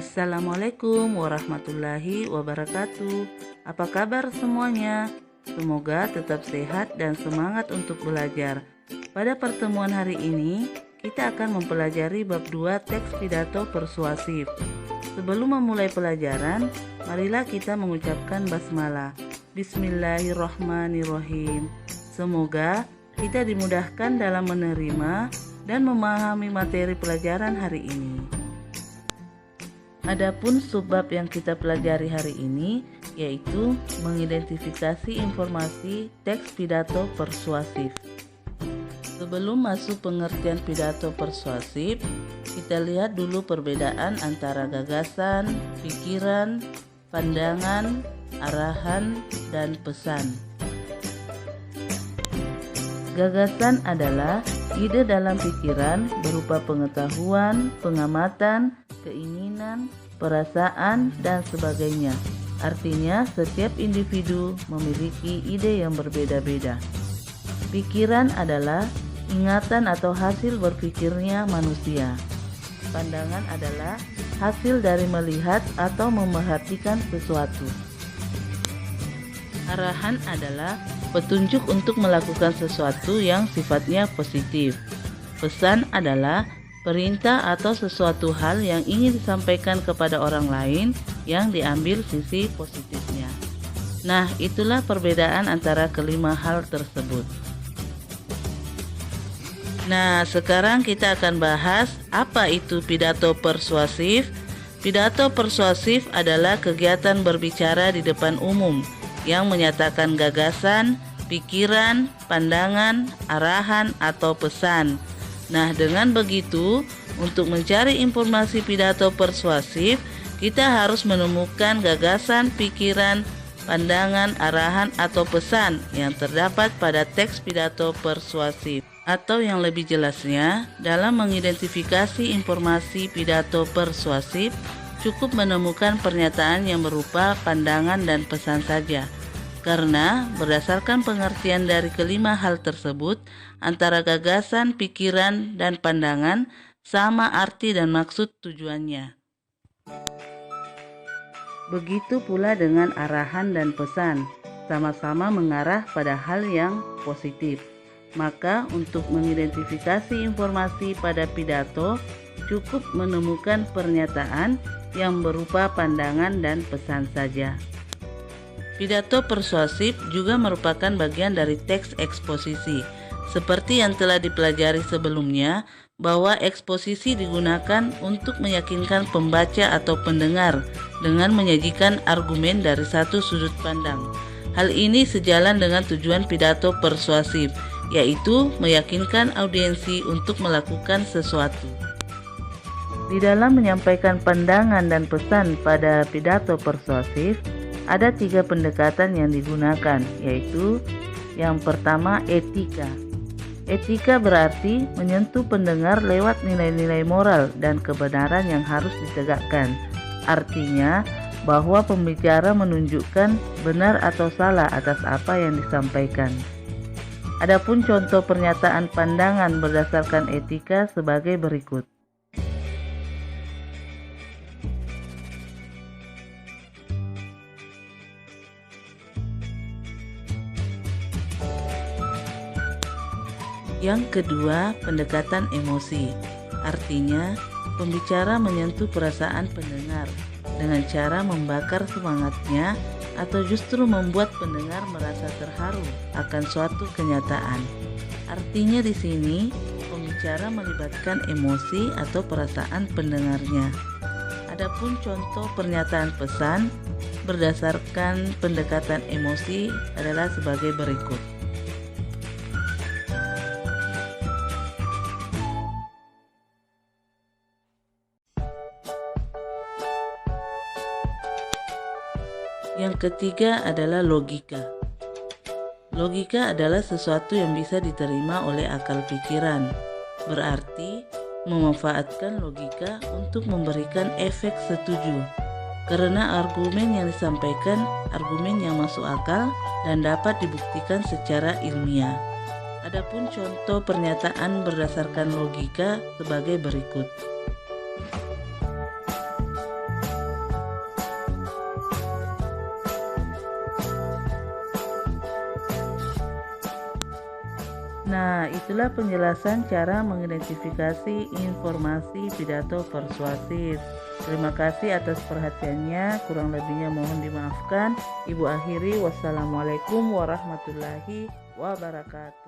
Assalamualaikum warahmatullahi wabarakatuh. Apa kabar semuanya? Semoga tetap sehat dan semangat untuk belajar. Pada pertemuan hari ini, kita akan mempelajari bab 2 teks pidato persuasif. Sebelum memulai pelajaran, marilah kita mengucapkan basmalah. Bismillahirrahmanirrahim. Semoga kita dimudahkan dalam menerima dan memahami materi pelajaran hari ini. Adapun subbab yang kita pelajari hari ini yaitu mengidentifikasi informasi teks pidato persuasif. Sebelum masuk pengertian pidato persuasif, kita lihat dulu perbedaan antara gagasan, pikiran, pandangan, arahan, dan pesan. Gagasan adalah ide dalam pikiran berupa pengetahuan, pengamatan, keinginan, perasaan, dan sebagainya. Artinya, setiap individu memiliki ide yang berbeda-beda. Pikiran adalah ingatan atau hasil berpikirnya manusia. Pandangan adalah hasil dari melihat atau memerhatikan sesuatu. Arahan adalah petunjuk untuk melakukan sesuatu yang sifatnya positif. Pesan adalah perintah atau sesuatu hal yang ingin disampaikan kepada orang lain yang diambil sisi positifnya. Nah, itulah perbedaan antara kelima hal tersebut. Nah, sekarang kita akan bahas apa itu pidato persuasif. Pidato persuasif adalah kegiatan berbicara di depan umum yang menyatakan gagasan, pikiran, pandangan, arahan, atau pesan. Nah, dengan begitu, untuk mencari informasi pidato persuasif, kita harus menemukan gagasan, pikiran, pandangan, arahan, atau pesan yang terdapat pada teks pidato persuasif. Atau yang lebih jelasnya, dalam mengidentifikasi informasi pidato persuasif, cukup menemukan pernyataan yang berupa pandangan dan pesan saja. Karena berdasarkan pengertian dari kelima hal tersebut, antara gagasan, pikiran, dan pandangan sama arti dan maksud tujuannya. Begitu pula dengan arahan dan pesan, sama-sama mengarah pada hal yang positif. Maka untuk mengidentifikasi informasi pada pidato, cukup menemukan pernyataan yang berupa pandangan dan pesan saja. Pidato persuasif juga merupakan bagian dari teks eksposisi. Seperti yang telah dipelajari sebelumnya, bahwa eksposisi digunakan untuk meyakinkan pembaca atau pendengar dengan menyajikan argumen dari satu sudut pandang. Hal ini sejalan dengan tujuan pidato persuasif, yaitu meyakinkan audiensi untuk melakukan sesuatu. Di dalam menyampaikan pandangan dan pesan pada pidato persuasif, ada 3 pendekatan yang digunakan, yaitu yang pertama etika. Etika berarti menyentuh pendengar lewat nilai-nilai moral dan kebenaran yang harus ditegakkan. Artinya bahwa pembicara menunjukkan benar atau salah atas apa yang disampaikan. Adapun contoh pernyataan pandangan berdasarkan etika sebagai berikut. Yang kedua, pendekatan emosi. Artinya, pembicara menyentuh perasaan pendengar dengan cara membakar semangatnya atau justru membuat pendengar merasa terharu akan suatu kenyataan. Artinya di sini, pembicara melibatkan emosi atau perasaan pendengarnya. Adapun contoh pernyataan pesan berdasarkan pendekatan emosi adalah sebagai berikut. Yang ketiga adalah logika. Logika adalah sesuatu yang bisa diterima oleh akal pikiran. Berarti memanfaatkan logika untuk memberikan efek setuju. Karena argumen yang disampaikan argumen yang masuk akal dan dapat dibuktikan secara ilmiah. Adapun contoh pernyataan berdasarkan logika sebagai berikut. Nah, itulah penjelasan cara mengidentifikasi informasi pidato persuasif. Terima kasih atas perhatiannya, kurang lebihnya mohon dimaafkan. Ibu akhiri, wassalamualaikum warahmatullahi wabarakatuh.